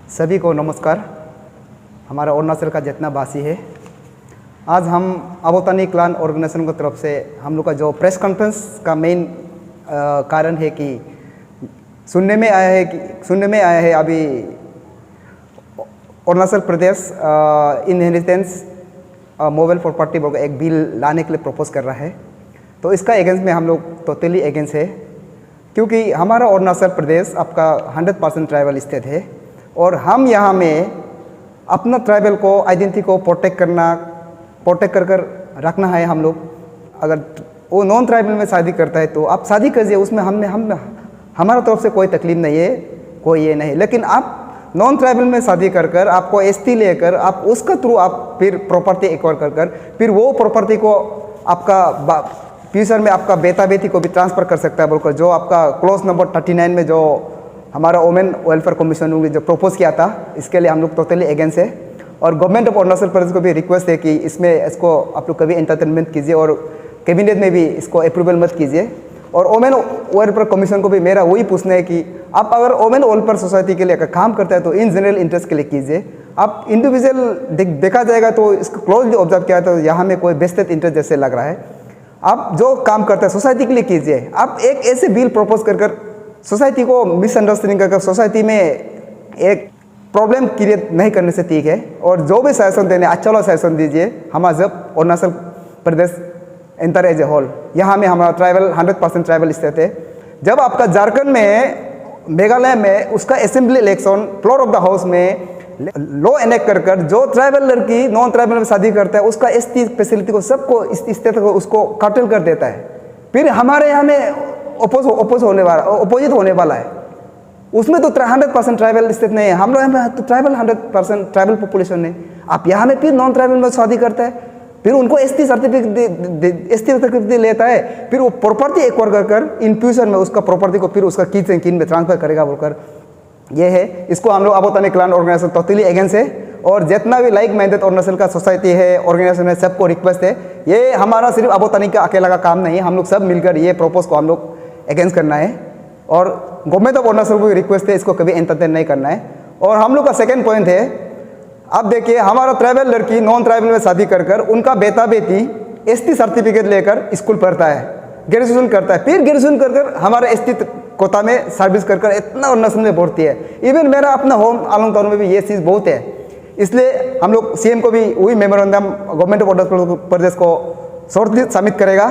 सभी को नमस्कार। हमारा अरुणाचल का जितना वासी है, आज हम अबोतानी क्लान ऑर्गेनाइजेशन की तरफ से हम लोग का जो प्रेस कॉन्फ्रेंस का मेन कारण है कि सुनने में आया है अभी Arunachal Pradesh inheritance mobile property बोल एक बिल लाने के लिए प्रपोज कर रहा है। तो इसका एगेंस्ट में हम लोग टोटली एगेंस्ट है, क्योंकि हमारा अरुणाचल प्रदेश आपका 100% ट्राइबल स्टेट है और हम यहाँ में अपना ट्राइबल को आइडेंटिटी को प्रोटेक्ट कर रखना है। हम लोग अगर वो नॉन ट्राइबल में शादी करता है तो आप शादी कीजिए, उसमें हमारा तरफ से कोई तकलीफ नहीं है, कोई ये नहीं। लेकिन आप नॉन ट्राइबल में शादी कर आपको एसटी लेकर आप उसका थ्रू आप फिर प्रॉपर्टी एक्वायर कर फिर वो प्रॉपर्टी को आपका फ्यूचर में आपका बेटा बेटी को भी ट्रांसफ़र कर सकता है बोलकर जो आपका क्लॉज नंबर 39 में जो हमारा वुमेन वेलफेयर कमीशन ने जो प्रपोज किया था, इसके लिए हम लोग टोटली अगेंस्ट है। और गवर्नमेंट ऑफ अरुणाचल प्रदेश को भी रिक्वेस्ट है कि इसको आप लोग कभी एंटरटेनमेंट कीजिए और कैबिनेट में भी इसको अप्रूवल मत कीजिए। और वुमेन वेलफेयर कमीशन को भी मेरा वही पूछना है कि आप अगर वुमेन वेलफेयर सोसाइटी के लिए अगर काम करता है तो इन जनरल इंटरेस्ट के लिए कीजिए। आप इंडिविजुअल देखा जाएगा तो इसको क्लोजली ऑब्जर्व किया तो यहाँ में कोई वेस्टेड इंटरेस्ट जैसे लग रहा है। आप जो काम करते हैं सोसाइटी के लिए कीजिए। आप एक ऐसे बिल प्रपोज कर सोसाइटी को मिसअंडरस्टैंडिंग कर सोसाइटी में एक प्रॉब्लम क्रिएट नहीं करने से ठीक है। और जो भी सजेशन देने अच्छा वाला सजेशन दीजिए। हमारा जब Arunachal Pradesh enter as a whole, यहाँ में हमारा ट्राइबल 100% ट्राइबल स्टेट है। जब आपका झारखंड में मेघालय में उसका assembly election floor of the house में लॉ एनेक्ट कर जो ट्राइबल लड़की नॉन ट्राइबल में शादी करता है उसका एसटी फैसिलिटी को सबको स्टेट को उसको कर्टेल कर देता है। फिर हमारे यहाँ में अपोजिट होने वाला है। उसमें तो 100% ट्राइबल स्टेट नहीं है, हम लोग यहाँ तो ट्राइबल 100% ट्राइबल पॉपुलेशन है। आप यहाँ में फिर नॉन ट्राइबल में शादी करता है, फिर उनको एसटी सर्टिफिकेट लेता है, फिर वो प्रॉपर्टी एक्वायर कर इन फ्यूचर में उसका प्रॉपर्टी को फिर उसका किन में ट्रांसफर करेगा बोलकर ये है। इसको हम लोग अबोतानी क्लान ऑर्गेनाइजेशन टोटली अगेंस्ट है। और जितना भी लाइक माइंडेड अरुणाचल का सोसाइटी है, ऑर्गेनाइजेशन है, सबको रिक्वेस्ट है, ये हमारा सिर्फ अबोतानी का अकेला का काम नहीं है। हम लोग सब मिलकर ये प्रपोज को हम लोग अगेंस्ट करना है। और गवर्नमेंट ऑफ अरुणाचल को रिक्वेस्ट है इसको कभी एंटरटेन नहीं करना है। और हम लोग का सेकेंड पॉइंट है, आप देखिए हमारा ट्राइबल लड़की नॉन ट्राइबल में शादी कर उनका बेटा बेटी एसटी सर्टिफिकेट लेकर स्कूल पढ़ता है, ग्रेजुएशन करता है, फिर ग्रेजुएशन कर हमारे एसटी कोटा में सर्विस कर इतना अरुणाचल में बढ़ती है। इवन मेरा अपना होम आलोंग टाउन में भी ये चीज़ बहुत है। इसलिए हम लोग सीएम को भी वही memorandum government of Arunachal Pradesh को शॉर्टली सबमिट करेगा।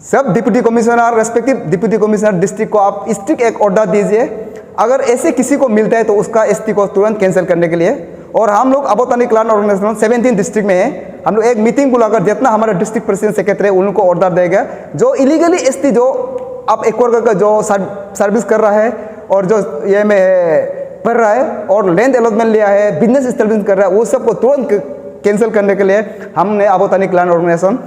सब deputy commissioner respective deputy commissioner district को आप स्ट्रिक्ट एक ऑर्डर दीजिए, अगर ऐसे किसी को मिलता है तो उसका एसटी को तुरंत कैंसिल करने के लिए। और हम लोग अबोतानी क्लान ऑर्गेनाइजेशन 17 डिस्ट्रिक्ट में है, हम लोग एक मीटिंग बुलाकर जितना हमारा डिस्ट्रिक्ट प्रेसिडेंट सेक्रेटरी उनको ऑर्डर देगा जो इलीगली एसटी जो आप एक्वायर करके जो सर्विस कर रहा है और जो ये में पढ़ रहा है और लैंड अलॉटमेंट लिया है, बिजनेस एस्टेब्लिश कर रहा है, वो सबको तुरंत कैंसिल करने के लिए हमने अबोतानी क्लान ऑर्गेनाइजेशन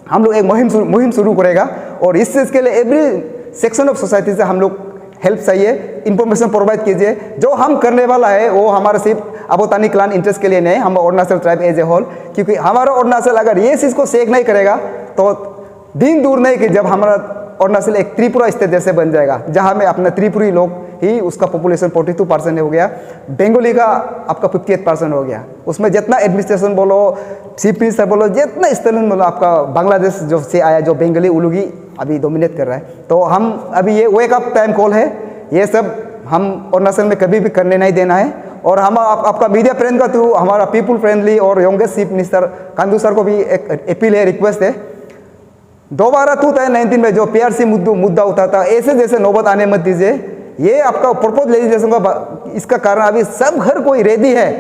हम लोग एक मुहिम शुरू करेगा। और इस चीज़ के लिए एवरी सेक्शन ऑफ सोसाइटी से हम लोग हेल्प चाहिए, इंफॉर्मेशन प्रोवाइड कीजिए। जो हम करने वाला है वो हमारे सिर्फ अबोतानी क्लान इंटरेस्ट के लिए नहीं, हम Arunachal tribe as a whole, क्योंकि हमारा अरुणाचल अगर ये चीज़ को सेक नहीं करेगा तो दिन दूर नहीं कि जब हमारा अरुणाचल एक त्रिपुरा स्टेट जैसे बन जाएगा, जहाँ में अपना त्रिपुरी लोग ही उसका पॉपुलेशन 42% हो गया, बंगाली का आपका 58% हो गया। उसमें जितना एडमिनिस्ट्रेशन बोलो, चीफ मिनिस्टर बोलो, जितना स्टेट बोलो, आपका बांग्लादेश जो से आया जो बंगाली उलूगी अभी डोमिनेट कर रहा है। तो हम अभी ये वेक अप टाइम कॉल है, ये सब हम अरुणाचल में कभी भी करने नहीं देना है। और हम आपका मीडिया फ्रेंड का थ्रू हमारा पीपुल फ्रेंडली और youngest chief minister Kandu sir को भी एक अपील है, रिक्वेस्ट है, दोबारा 2019 में जो पीआरसी मुद्दा उठा था ऐसे जैसे नौबत आने मत दीजिए। ये आपका प्रपोज लेजिस्लेशन का इसका कारण अभी सब हर कोई रेडी है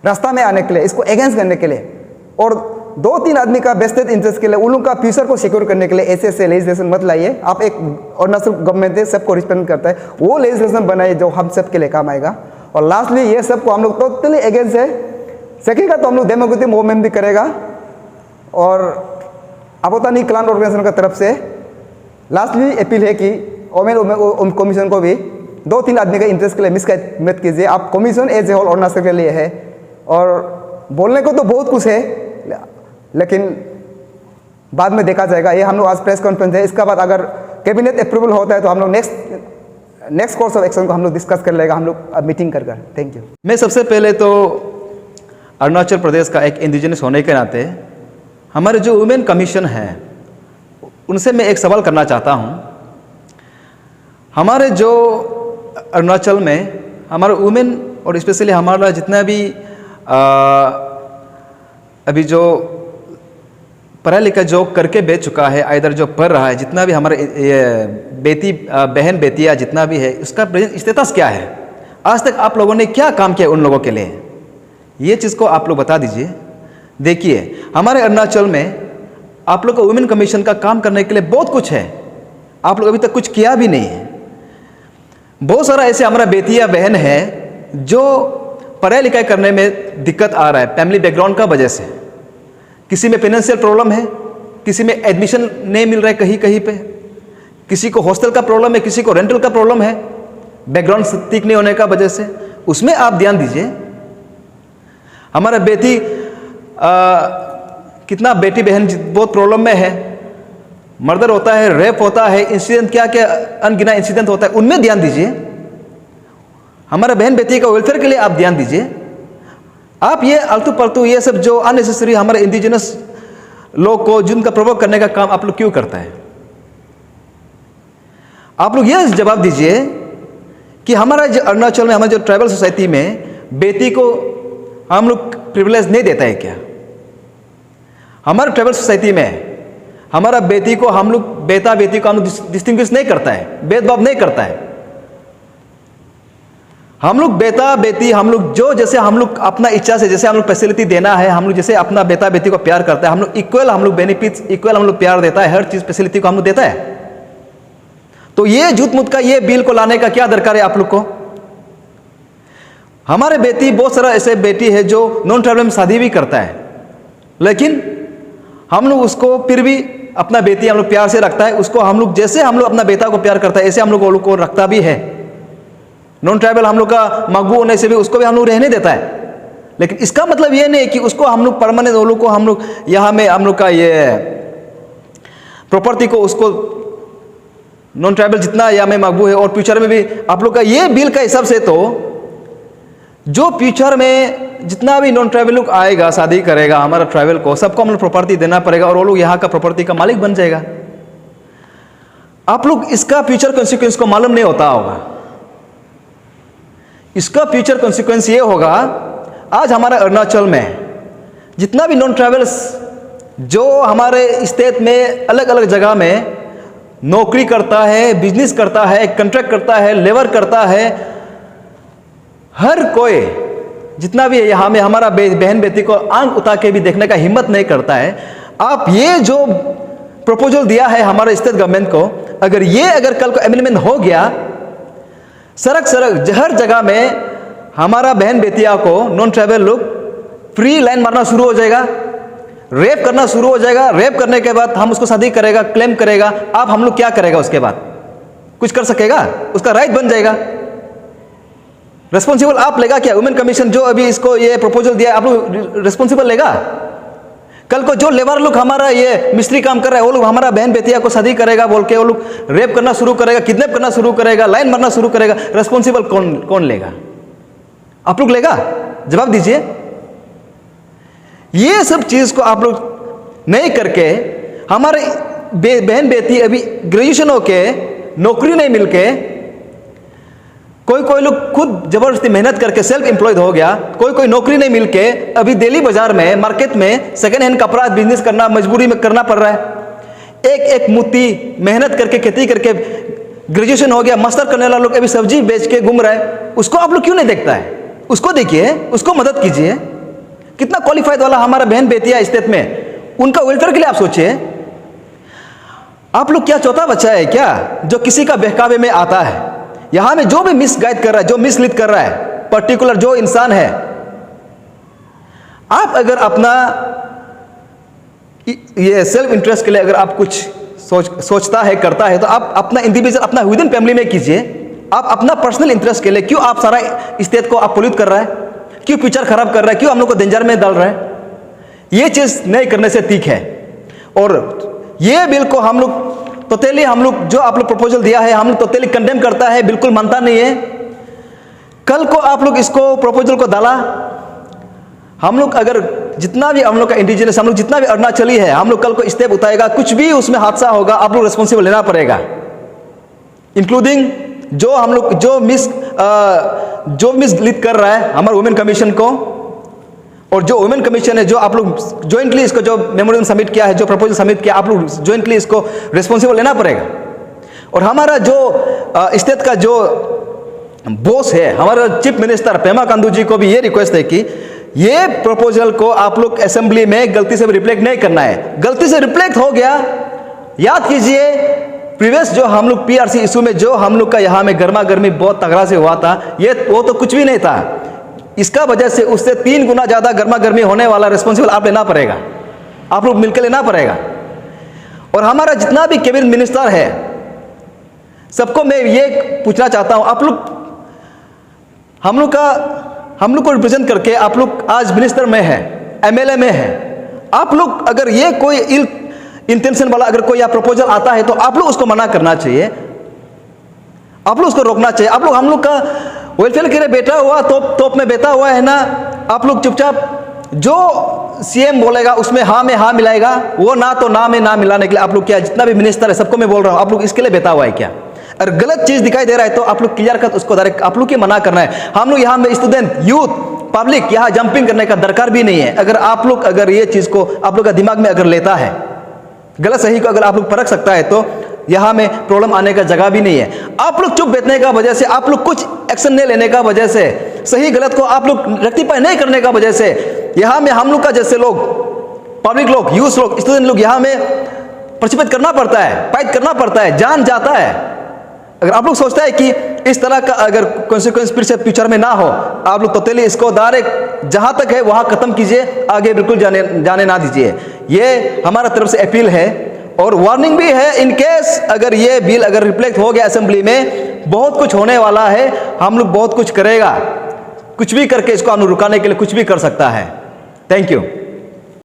रास्ता में आने के लिए, इसको अगेंस्ट करने के लिए। और 2-3 आदमी का बेस्टेड इंटरेस्ट के लिए उन लोग का फ्यूचर को सिक्योर करने के लिए ऐसे लेजिस्लेशन मत लाइए। आप एक अरुणाचल गवर्नमेंट है, सबको रिस्पेक्ट करता है, वो लेजिस्लेशन बनाइए जो हम सब के लिए काम आएगा। और लास्टली ये सब को हम लोग टोटली अगेंस्ट है, सकेगा तो हम लोग डेमोक्रेटिक मूवमेंट भी करेगा। और अबोतानी क्लान ऑर्गेनाइजेशन की तरफ से लास्टली अपील है कि वुमेन कमीशन को भी 2-3 आदमी का इंटरेस्ट के लिए मिस मत कीजिए। आप commission as a whole Arunachal के लिए है और बोलने को तो बहुत कुछ है, लेकिन बाद में देखा जाएगा। ये हम लोग आज प्रेस कॉन्फ्रेंस है, इसका बाद अगर कैबिनेट अप्रूवल होता है तो हम लोग next next course of action को हम लोग डिस्कस कर लेगा, हम लोग मीटिंग कर। Thank you. मैं सबसे पहले तो अरुणाचल प्रदेश का एक इंडिजिनस होने के नाते हमारे जो वुमेन कमीशन है उनसे मैं एक सवाल करना चाहता हूँ। हमारे जो अरुणाचल में हमारे वुमेन और स्पेशली हमारा जितना भी अभी जो पढ़ा लिखा जो करके बेच चुका है, इधर जो पढ़ रहा है, जितना भी हमारे बेटी बहन बेटियाँ जितना भी है, उसका प्रेजेंट स्टेटस क्या है, आज तक आप लोगों ने क्या काम किया उन लोगों के लिए, ये चीज़ को आप लोग बता दीजिए। देखिए हमारे अरुणाचल में आप लोग को वुमेन कमीशन का काम करने के लिए बहुत कुछ है, आप लोग अभी तक कुछ किया भी नहीं है। बहुत सारा ऐसे हमारा बेटियाँ बहन है जो पढ़ाई लिखाई करने में दिक्कत आ रहा है फैमिली बैकग्राउंड का वजह से। किसी में फाइनेंशियल प्रॉब्लम है, किसी में एडमिशन नहीं मिल रहा है कहीं कहीं पे, किसी को हॉस्टल का प्रॉब्लम है, किसी को रेंटल का प्रॉब्लम है, बैकग्राउंड ठीक नहीं होने का वजह से। उसमें आप ध्यान दीजिए। हमारा बेटी कितना बेटी बहन बहुत प्रॉब्लम में है, मर्डर होता है, रेप होता है, इंसिडेंट क्या क्या अनगिना इंसिडेंट होता है, उनमें ध्यान दीजिए। हमारा बहन बेटी का वेलफेयर के लिए आप ध्यान दीजिए। आप ये आलतू पलतू ये सब जो अननेसेसरी हमारे इंडिजिनस लोग को जिनका प्रोवोक करने का काम आप लोग क्यों करता है? आप लोग ये जवाब दीजिए कि हमारा जो अरुणाचल में हमारे जो ट्राइबल सोसाइटी में बेटी को हम लोग प्रिविलेज नहीं देता है क्या? हमारे ट्राइबल सोसाइटी में हमारा बेटी को हम लोग बेटा बेटी को हम लोग डिस्टिंग्विश नहीं करता है, भेदभाव नहीं करता है। हम लोग बेटा बेटी हम लोग जो जैसे हम लोग अपना इच्छा से जैसे हम लोग फैसिलिटी देना है, हम लोग जैसे अपना बेटा बेटी को प्यार करता है, हम लोग इक्वल हम लोग बेनिफिट्स इक्वल हम लोग प्यार देता है, हर चीज फैसिलिटी को हम लोग देता है। तो ये झूठ मूठ का ये बिल को लाने का क्या दरकार है आप लोग को? हमारे बेटी बहुत सारा ऐसे बेटी है जो नॉन ट्राइबल में शादी भी करता है, लेकिन हम लोग उसको फिर भी अपना बेटी हम लोग प्यार से रखता है। उसको हम लोग जैसे हम लोग अपना बेटा को प्यार करता है ऐसे हम लोग को रखता भी है। नॉन ट्राइबल हम लोग का मकबूल होने से भी उसको भी हम लोग रहने देता है। लेकिन इसका मतलब ये नहीं कि उसको हम लोग परमानेंट वो लोग को हम लोग यहाँ में हम लोग का ये प्रॉपर्टी को उसको नॉन ट्राइबल जितना यहाँ में मकबूल है और फ्यूचर में भी आप लोग का ये बिल का हिसाब से तो जो फ्यूचर में जितना भी नॉन ट्राइबल लोग आएगा शादी करेगा हमारा ट्राइबल को सबको हम लोग प्रॉपर्टी देना पड़ेगा और वो लोग यहाँ का प्रॉपर्टी का मालिक बन जाएगा। आप लोग इसका फ्यूचर कॉन्सिक्वेंस को मालूम नहीं होता होगा। इसका फ्यूचर कॉन्सिक्वेंस ये होगा, आज हमारे अरुणाचल में जितना भी नॉन ट्राइबल्स जो हमारे स्टेट में अलग अलग जगह में नौकरी करता है, बिजनेस करता है, कॉन्ट्रैक्ट करता है, लेबर करता है, हर कोई जितना भी है यहाँ में हमारा बहन बेटी को आंख उठा के भी देखने का हिम्मत नहीं करता है। आप ये जो प्रपोजल दिया है हमारे स्टेट गवर्नमेंट को, अगर कल को अमेंडमेंट हो गया, सड़क हर जगह में हमारा बहन बेटिया को नॉन ट्राइबल लोग फ्री लाइन मारना शुरू हो जाएगा, रेप करना शुरू हो जाएगा। रेप करने के बाद हम उसको शादी करेगा, क्लेम करेगा, आप हम लोग क्या करेगा? उसके बाद कुछ कर सकेगा? उसका राइट बन जाएगा। रिस्पॉन्सिबल आप लेगा क्या? वुमेन कमीशन जो अभी इसको ये प्रपोजल दिया आप लोग रिस्पॉन्सिबल लेगा? कल को जो लेबर लोग हमारा ये मिस्त्री काम कर रहा है वो लोग हमारा बहन बेटिया को शादी करेगा बोल के वो लोग रेप करना शुरू करेगा, किडनैप करना शुरू करेगा, लाइन मारना शुरू करेगा, रिस्पॉन्सिबल कौन लेगा? आप लोग लेगा? जवाब दीजिए। ये सब चीज को आप लोग नहीं करके हमारे बहन बेटी अभी ग्रेजुएशन होके नौकरी नहीं मिलके कोई लोग खुद जबरदस्ती मेहनत करके सेल्फ एम्प्लॉयड हो गया, कोई नौकरी नहीं मिलके अभी दिल्ली बाजार में मार्केट में सेकंड हैंड कपड़ा बिजनेस करना मजबूरी में करना पड़ रहा है। एक मुट्ठी मेहनत करके खेती करके ग्रेजुएशन हो गया, मास्टर करने वाला लोग अभी सब्जी बेच के घूम रहा है। उसको आप लोग क्यों नहीं देखता है? उसको देखिए, उसको मदद कीजिए। कितना क्वालिफाइड वाला हमारा बहन बेटियां स्टेट में, उनका वेलफेयर के लिए आप सोचिए। आप लोग क्या चौथा बच्चा है क्या जो किसी का बहकावे में आता है? यहां में जो भी मिसगाइड कर रहा है, जो मिसलीड कर रहा है, पर्टिकुलर जो इंसान है, आप अगर अपना ये सेल्फ इंटरेस्ट के लिए अगर आप कुछ सोचता है करता है तो आप अपना इंडिविजुअल अपना विद इन फैमिली में कीजिए। आप अपना पर्सनल इंटरेस्ट के लिए क्यों आप सारा स्टेट को आप पोल्यूट कर रहा है? क्यों फ्यूचर खराब कर रहा है? क्यों हम लोग को डेंजर में डाल रहा है? ये चीज नहीं करने से ठीक है। और ये बिल को हम लोग टोटली हम लोग जो आप लोग प्रपोजल दिया है हम लोग टोटली कंडेम करता है, बिल्कुल मानता नहीं है। कल को आप लोग इसको प्रपोजल को डाला, हम लोग अगर जितना भी हम लोग का इंडिजिनस, हम लोग जितना भी अरुणाचली है, हम लोग कल को स्टेप उठाएगा, कुछ भी उसमें हादसा होगा आप लोग रिस्पॉन्सिबल लेना पड़ेगा, इंक्लूडिंग जो हम लोग जो मिसलीड कर रहा है हमारे वुमेन कमीशन को, और जो वुमेन कमीशन है जो आप लोग जॉइंटली इसको जो मेमोरेंडम सबमिट किया है, जो प्रपोजल सबमिट किया, आप लोग जॉइंटली इसको रिस्पॉन्सिबल लेना पड़ेगा। और हमारा जो स्टेट का जो बॉस है, हमारा चीफ मिनिस्टर पेमा खांडू जी को भी ये रिक्वेस्ट है कि ये प्रपोजल को आप लोग असेंबली में गलती से रिफ्लेक्ट नहीं करना है। गलती से रिफ्लेक्ट हो गया, याद कीजिए प्रीवियस जो हम लोग पीआरसी इशू में जो हम लोग का यहाँ में गर्मा गर्मी बहुत तगड़ा से हुआ था, ये वो तो कुछ भी नहीं था। इसका वजह से उससे 3 गुना ज़्यादा गर्मा गर्मी होने वाला रिस्पॉन्सिबल आप लेना पड़ेगा, आप लोग मिलकर लेना पड़ेगा। और हमारा जितना भी कैबिनेट मिनिस्टर है सबको मैं ये पूछना चाहता हूँ, आप लोग हम लोग को रिप्रेजेंट करके आप लोग आज मिनिस्टर में है, एमएलए में है, आप लोग अगर ये कोई इल इंटेंशन वाला अगर कोई प्रपोजल आता है तो आप लोग उसको मना करना चाहिए, आप लोग उसको रोकना चाहिए। आप लोग हम लोग का वेलफेयर के लिए बैठा हुआ तोप में बैठा हुआ है ना, आप लोग चुपचाप जो सीएम बोलेगा उसमें हाँ में हाँ मिलाएगा, वो ना तो ना में ना मिलाने के लिए आप लोग क्या, जितना भी मिनिस्टर है सबको मैं बोल रहा हूँ, आप लोग इसके लिए बैठा हुआ है क्या? अगर गलत चीज दिखाई दे रहा है तो आप लोग क्लियर कट उसको डायरेक्ट आप लोग की मना करना है। हम लोग यहाँ में स्टूडेंट, यूथ, पब्लिक यहाँ जंपिंग करने का दरकार भी नहीं है। अगर आप लोग अगर ये चीज को आप लोग का दिमाग में अगर लेता है, गलत सही को अगर आप लोग परख सकता है तो यहाँ में प्रॉब्लम आने का जगह भी नहीं है। आप लोग चुप बैठने का वजह से, आप लोग कुछ एक्शन नहीं लेने का वजह से, सही गलत को आप लोग रेक्टिफाई नहीं करने का वजह से यहाँ में हम लोग का जैसे लोग, पब्लिक लोग, यूथ लोग, स्टूडेंट लोग यहाँ में पार्टिसिपेट करना पड़ता है, फाइट करना पड़ता है, जान जाता है। अगर आप लोग सोचता है कि इस तरह का अगर कॉन्सिक्वेंस फिर से फ्यूचर में ना हो, आप लोग टोटली इसको डायरेक्ट जहां तक है वहां खत्म कीजिए, आगे बिल्कुल जाने ना दीजिए। ये हमारा तरफ से अपील है और वार्निंग भी है, इन केस अगर ये बिल अगर रिफ्लेक्ट हो गया असेंबली में, बहुत कुछ होने वाला है, हम लोग बहुत कुछ करेगा, कुछ भी करके इसको हम रुकाने के लिए कुछ भी कर सकता है। Thank you.